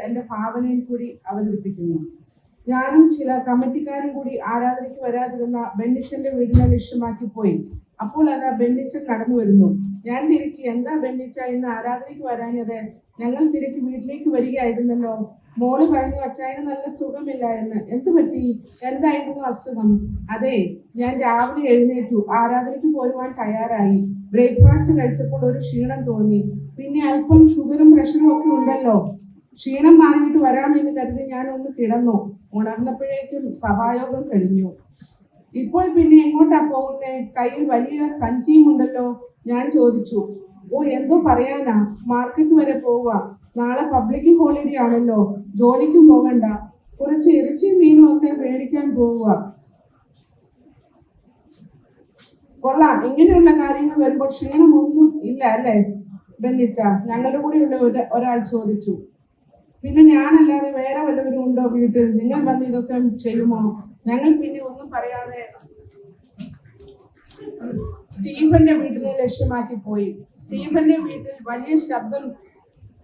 എന്റെ ഭാവനയിൽ കൂടി അവതരിപ്പിക്കുന്നു. ഞാനും ചില കമ്മിറ്റിക്കാരും കൂടി ആരാധനയ്ക്ക് വരാതിരുന്ന ബെന്നിച്ചന്റെ വീടിനെ ലക്ഷ്യമാക്കി പോയി. അപ്പോൾ അതാ ബെന്നിച്ചൻ നടന്നു വരുന്നു. ഞാൻ തിരക്കി, എന്താ ബെന്നിച്ച ഇന്ന് ആരാധനയ്ക്ക് വരാഞ്ഞത്? ഞങ്ങൾ തിരക്കി വീട്ടിലേക്ക് വരികയായിരുന്നല്ലോ. മോള് പറഞ്ഞു അച്ചായന് നല്ല സുഖമില്ല എന്ന്. എന്തു പറ്റി? എന്തായിരുന്നു അസുഖം? അതെ, ഞാൻ രാവിലെ എഴുന്നേറ്റു, ആരാധനയ്ക്ക് പോരുവാൻ തയ്യാറായി. ബ്രേക്ക്ഫാസ്റ്റ് കഴിച്ചപ്പോൾ ഒരു ക്ഷീണം തോന്നി. പിന്നെ അല്പം ഷുഗറും പ്രഷറും ഒക്കെ ഉണ്ടല്ലോ. ക്ഷീണം മാറിയിട്ട് വരാമെന്ന് കരുതി ഞാൻ ഒന്ന് കിടന്നു. ഉണർന്നപ്പോഴേക്കും സഭായോഗം കഴിഞ്ഞു. ഇപ്പോൾ പിന്നെ എങ്ങോട്ടാ പോകുന്നേ? കയ്യിൽ വലിയ സഞ്ചിയും ഉണ്ടല്ലോ. ഞാൻ ചോദിച്ചു. ഓ, എന്തോ പറയാനാ, മാർക്കറ്റ് വരെ പോവുക. നാളെ പബ്ലിക് ഹോളിഡേ ആണല്ലോ, ജോലിക്കും പോകണ്ട. കുറച്ച് ഇറച്ചിയും മീനും ഒക്കെ മേടിക്കാൻ പോവുക. കൊള്ളാം, ഇങ്ങനെയുള്ള കാര്യങ്ങൾ വരുമ്പോൾ ക്ഷീണമൊന്നും ഇല്ല അല്ലേ ബെന്നിച്ച? ഞങ്ങളുടെ കൂടെയുള്ള ഒരാൾ ചോദിച്ചു. പിന്നെ ഞാനല്ലാതെ വേറെ വല്ലവരും ഉണ്ടോ വീട്ടിൽ? നിങ്ങൾ വന്ന് ഇതൊക്കെ ചെയ്യുമോ? ഞങ്ങൾ പിന്നെ ഒന്നും പറയാതെ സ്റ്റീഫന്റെ വീട്ടിനെ ലക്ഷ്യമാക്കി പോയി. സ്റ്റീഫന്റെ വീട്ടിൽ വലിയ ശബ്ദം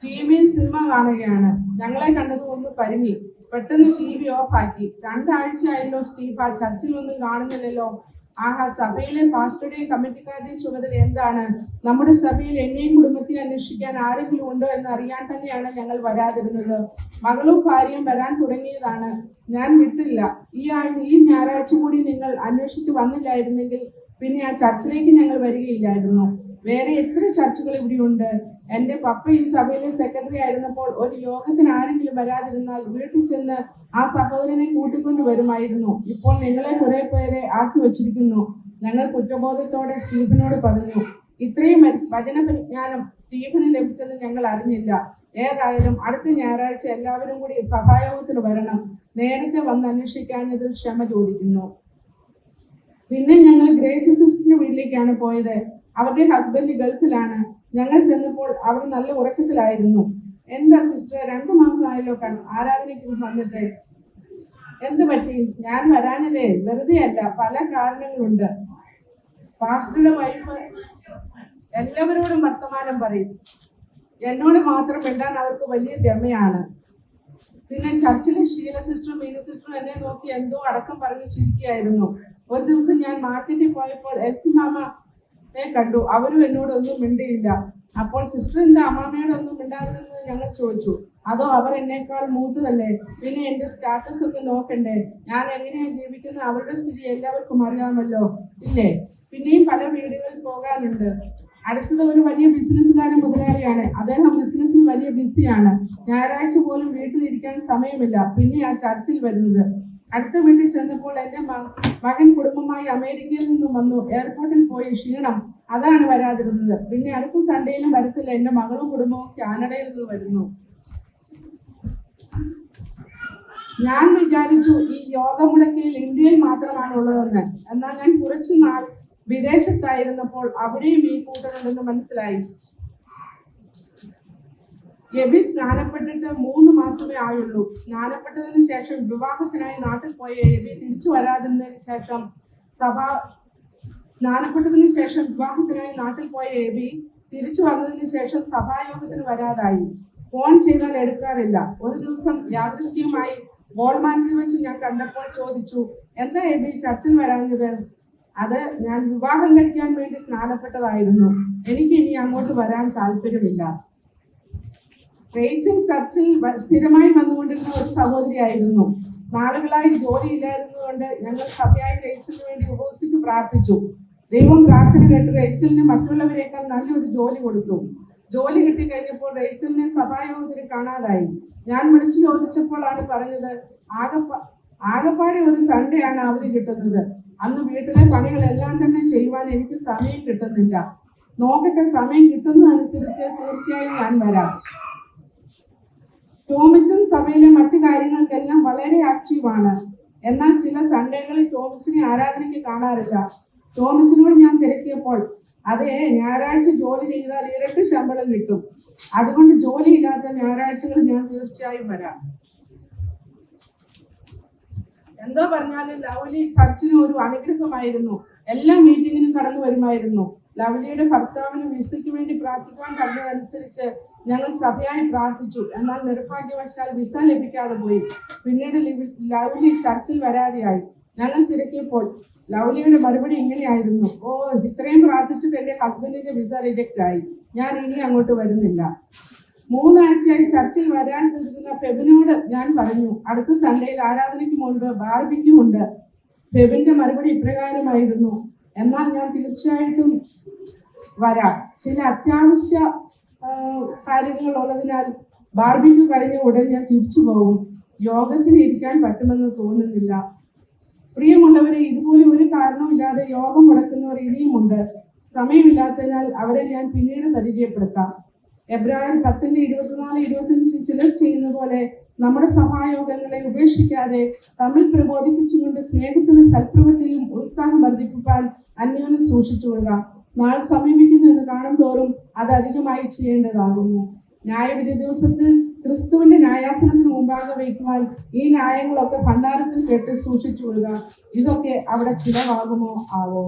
ടിവിയിൽ സിനിമ കാണുകയാണ്. ഞങ്ങളെ കണ്ടത് ഒന്ന് പരുങ്ങി. പെട്ടെന്ന് TV ഓഫ് ആക്കി. 2 ആഴ്ചയായല്ലോ സ്റ്റീഫ, ചർച്ചിലൊന്നും കാണുന്നില്ലല്ലോ. ആഹാ, സഭയിലെ പാസ്റ്ററുടെയും കമ്മിറ്റിക്കാരുടെയും ചുമതല എന്താണ്? നമ്മുടെ സഭയിൽ എന്നെയും കുടുംബത്തെയും അന്വേഷിക്കാൻ ആരെങ്കിലും ഉണ്ടോ എന്ന് അറിയാൻ തന്നെയാണ് ഞങ്ങൾ വരാതിരുന്നത്. മകളും ഭാര്യയും വരാൻ തുടങ്ങിയതാണ്. ഞാൻ വിട്ടില്ല. ഈ ഞായറാഴ്ച കൂടി നിങ്ങൾ അന്വേഷിച്ച് വന്നില്ലായിരുന്നെങ്കിൽ പിന്നെ ആ ചർച്ചിലേക്ക് ഞങ്ങൾ വരികയില്ലായിരുന്നു. വേറെ എത്ര ചർച്ചുകൾ ഇവിടെയുണ്ട്. എന്റെ പപ്പ ഈ സഭയിലെ സെക്രട്ടറി ആയിരുന്നപ്പോൾ ഒരു യോഗത്തിന് ആരെങ്കിലും വരാതിരുന്നാൽ വീട്ടിൽ ചെന്ന് ആ സഹോദരനെ കൂട്ടിക്കൊണ്ട് വരുമായിരുന്നു. ഇപ്പോൾ നിങ്ങളെ കുറെ പേരെ ആക്കി വച്ചിരിക്കുന്നു. ഞങ്ങൾ കുറ്റബോധത്തോടെ സ്റ്റീഫനോട് പറഞ്ഞു. ഇത്രയും വചന പരിജ്ഞാനം സ്റ്റീഫന് ലഭിച്ചെന്ന് ഞങ്ങൾ അറിഞ്ഞില്ല. ഏതായാലും അടുത്ത ഞായറാഴ്ച എല്ലാവരും കൂടി സഭായോഗത്തിന് വരണം. നേരത്തെ വന്ന് അന്വേഷിക്കാഞ്ഞതിൽ ക്ഷമ ചോദിക്കുന്നു. പിന്നെ ഞങ്ങൾ ഗ്രേസി സിസ്റ്ററിന്റെ വീട്ടിലേക്കാണ് പോയത്. അവരുടെ ഹസ്ബൻഡ് ഗൾഫിലാണ്. ഞങ്ങൾ ചെന്നപ്പോൾ അവർ നല്ല ഉറക്കത്തിലായിരുന്നു. എന്താ സിസ്റ്റർ, 2 മാസമായല്ലോ ആരാധനയ്ക്ക് വന്നിട്ട്? എന്ത് പറ്റി? ഞാൻ വരാഞ്ഞതേ വെറുതെ അല്ല, പല കാരണങ്ങളുണ്ട്. പാസ്റ്ററുടെ വൈഫ് എല്ലാവരോടും വർത്തമാനം പറയും. എന്നോട് മാത്രം മിണ്ടാൻ അവർക്ക് വലിയ രമയാണ്. പിന്നെ ചർച്ചിലെ ഷീല സിസ്റ്ററും മീന സിസ്റ്ററും എന്നെ നോക്കി എന്തോ അടക്കം പറഞ്ഞു ചിരിക്കുകയായിരുന്നു. ഒരു ദിവസം ഞാൻ മാർക്കറ്റിൽ പോയപ്പോൾ എൽസി മാമയെ കണ്ടു. അവരും എന്നോടൊന്നും മിണ്ടിയില്ല. അപ്പോൾ സിസ്റ്റർ എന്താ അമ്മാമ്മയോടൊന്നും മിണ്ടാതെന്ന് ഞങ്ങൾ ചോദിച്ചു. അതോ അവർ എന്നേക്കാൾ മൂത്തതല്ലേ? പിന്നെ എന്റെ സ്റ്റാറ്റസ് ഒക്കെ നോക്കണ്ടേ? ഞാൻ എങ്ങനെയാ ജീവിക്കുന്നത്? അവരുടെ സ്ഥിതി എല്ലാവർക്കും അറിയാമല്ലോ, ഇല്ലേ? പിന്നെയും പല വീടുകളിൽ പോകാനുണ്ട്. അടുത്തത് ഒരു വലിയ ബിസിനസ്സുകാരൻ മുതലാളിയാണ്. അദ്ദേഹം ബിസിനസ്സിൽ വലിയ ബിസിയാണ്. ഞായറാഴ്ച പോലും വീട്ടിലിരിക്കാൻ സമയമില്ല. പിന്നെ ആ ചർച്ചിൽ വരുന്നത്. അടുത്ത വീട്ടിൽ ചെന്നപ്പോൾ എന്റെ മകൻ കുടുംബമായി അമേരിക്കയിൽ നിന്നും വന്നു. എയർപോർട്ടിൽ പോയി ക്ഷീണം, അതാണ് വരാതിരുന്നത്. പിന്നെ അടുത്ത സൺഡേയിലും വരത്തില്ല. എന്റെ മകളും കുടുംബവും കാനഡയിൽ നിന്ന് വരുന്നു. ഞാൻ വിചാരിച്ചു ഈ യോഗമുടക്കിൽ ഇന്ത്യയിൽ മാത്രമാണ് ഉള്ളതെന്ന്. എന്നാൽ ഞാൻ കുറച്ചു നാൾ വിദേശത്തായിരുന്നപ്പോൾ അവിടെയും ഈ കൂട്ടരുണ്ടെന്ന് മനസ്സിലായി. എബി സ്നാനപ്പെട്ടിട്ട് 3 മാസമേ ആയുള്ളൂ. സ്നാനപ്പെട്ടതിന് ശേഷം വിവാഹത്തിനായി നാട്ടിൽ പോയ എബി തിരിച്ചു വരാതിരുന്നതിന് ശേഷം സ്നാനപ്പെട്ടതിന് ശേഷം വിവാഹത്തിനായി നാട്ടിൽ പോയ എബി തിരിച്ചു വന്നതിന് ശേഷം സഭായോഗത്തിന് വരാതായി. ഫോൺ ചെയ്താൽ എടുക്കാറില്ല. ഒരു ദിവസം യാദൃശ്ചികമായി വോൾമാർട്ടിൽ വെച്ച് ഞാൻ കണ്ടപ്പോൾ ചോദിച്ചു, എന്താ എബി ചർച്ചിൽ വരാഞ്ഞത്? അത് ഞാൻ വിവാഹം കഴിക്കാൻ വേണ്ടി സ്നാനപ്പെട്ടതായിരുന്നു. എനിക്ക് ഇനി അങ്ങോട്ട് വരാൻ താല്പര്യമില്ല. റേച്ചൽ ചർച്ചിൽ സ്ഥിരമായി വന്നുകൊണ്ടിരുന്ന ഒരു സഹോദരിയായിരുന്നു. നാളുകളായി ജോലി ഇല്ലായിരുന്നതുകൊണ്ട് ഞങ്ങൾ സഭയായി റേച്ചലിന് വേണ്ടി ഉപവസിച്ച് പ്രാർത്ഥിച്ചു. ദൈവം പ്രാർത്ഥന കേട്ട് റേച്ചലിന് മറ്റുള്ളവരെക്കാൾ നല്ലൊരു ജോലി കൊടുത്തു. ജോലി കിട്ടിക്കഴിഞ്ഞപ്പോൾ റേച്ചലിനെ സഭായോഗത്തിന് കാണാതായി. ഞാൻ വിളിച്ചു ചോദിച്ചപ്പോഴാണ് പറഞ്ഞത്, ആകപ്പാടെ ഒരു സൺഡേ ആണ് അവധി കിട്ടുന്നത്. അന്ന് വീട്ടിലെ പണികളെല്ലാം തന്നെ ചെയ്യുവാൻ എനിക്ക് സമയം കിട്ടുന്നില്ല. നോക്കട്ടെ, സമയം കിട്ടുന്നതനുസരിച്ച് തീർച്ചയായും ഞാൻ വരാം. ടോമിച്ചൻ സഭയിലെ മറ്റു കാര്യങ്ങൾക്കെല്ലാം വളരെ ആക്റ്റീവാണ്. എന്നാൽ ചില സൺഡേകളിൽ ടോമിച്ചിനെ ആരാധനയ്ക്ക് കാണാറില്ല. ടോമിച്ചിനോട് ഞാൻ തിരക്കിയപ്പോൾ, അതെ, ഞായറാഴ്ച ജോലി ചെയ്താൽ ഇരട്ടി ശമ്പളം കിട്ടും. അതുകൊണ്ട് ജോലിയില്ലാത്ത ഞായറാഴ്ചകൾ ഞാൻ തീർച്ചയായും വരാം. എന്തോ പറഞ്ഞാലും ലവ്ലി ചർച്ചിന് ഒരു അനുഗ്രഹമായിരുന്നു. എല്ലാ മീറ്റിങ്ങിനും കടന്നു വരുമായിരുന്നു. ലവ്ലിയുടെ ഭർത്താവിന് വിസയ്ക്ക് വേണ്ടി പ്രാർത്ഥിക്കാൻ കണ്ടതനുസരിച്ച് ഞങ്ങൾ സഭയായി പ്രാർത്ഥിച്ചു. എന്നാൽ നിർഭാഗ്യവശാൽ വിസ ലഭിക്കാതെ പോയി. പിന്നീട് ലൗലി ചർച്ചിൽ വരാതെയായി. ഞങ്ങൾ തിരക്കിയപ്പോൾ ലൗലിയുടെ മറുപടി ഇങ്ങനെയായിരുന്നു: ഓ, ഇത്രയും പ്രാർത്ഥിച്ചിട്ട് എൻ്റെ ഹസ്ബൻഡിന്റെ വിസ റിജക്റ്റ് ആയി, ഞാൻ ഇനി അങ്ങോട്ട് വരുന്നില്ല. 3 ആഴ്ചയായി ചർച്ചിൽ വരാൻ നിൽക്കുന്ന ഫെബിനോട് ഞാൻ പറഞ്ഞു, അടുത്ത സൺഡേയിൽ ആരാധനയ്ക്ക് മുൻപ് ബാർബിക്യൂ ഉണ്ട്. ഫെബിന്റെ മറുപടി ഇപ്രകാരമായിരുന്നു: എന്നാൽ ഞാൻ തീർച്ചയായിട്ടും വരാം. ചില അത്യാവശ്യ കാര്യങ്ങൾ ഉള്ളതിനാൽ ബാർബിക്യൂ കഴിഞ്ഞ ഉടൻ ഞാൻ തിരിച്ചു പോകും. യോഗത്തിന് ഇരിക്കാൻ പറ്റുമെന്ന് തോന്നുന്നില്ല. പ്രിയമുള്ളവരെ, ഇതുപോലെ ഒരു കാരണവുമില്ലാതെ യോഗം മുടക്കുന്നവർ ഇനിയുമുണ്ട്. സമയമില്ലാത്തതിനാൽ അവരെ ഞാൻ പിന്നീട് പരിചയപ്പെടുത്താം. എബ്രായർ 10:24-25 ചിലർ ചെയ്യുന്ന പോലെ നമ്മുടെ സഭായോഗങ്ങളെ ഉപേക്ഷിക്കാതെ തമ്മിൽ പ്രബോധിപ്പിച്ചുകൊണ്ട് സ്നേഹത്തിലും സൽപ്രവൃത്തിയിലും ഉത്സാഹം വർദ്ധിപ്പിക്കാൻ അന്യോന്യം സൂക്ഷിച്ചുകൊള്ളുക. നാൾ സമീപിക്കുന്നു എന്ന് കാണും തോറും അത് അധികമായി ചെയ്യേണ്ടതാകുന്നു. ന്യായവിധി ദിവസത്തിൽ ക്രിസ്തുവിന്റെ ന്യായാസനത്തിന് മുമ്പാകെ വയ്ക്കുവാൻ ഈ ന്യായങ്ങളൊക്കെ ഭണ്ഡാരത്തിൽ കേട്ട് സൂക്ഷിച്ചുകൊള്ളുക. ഇതൊക്കെ അവിടെ ചിലവാകുമോ ആവോ?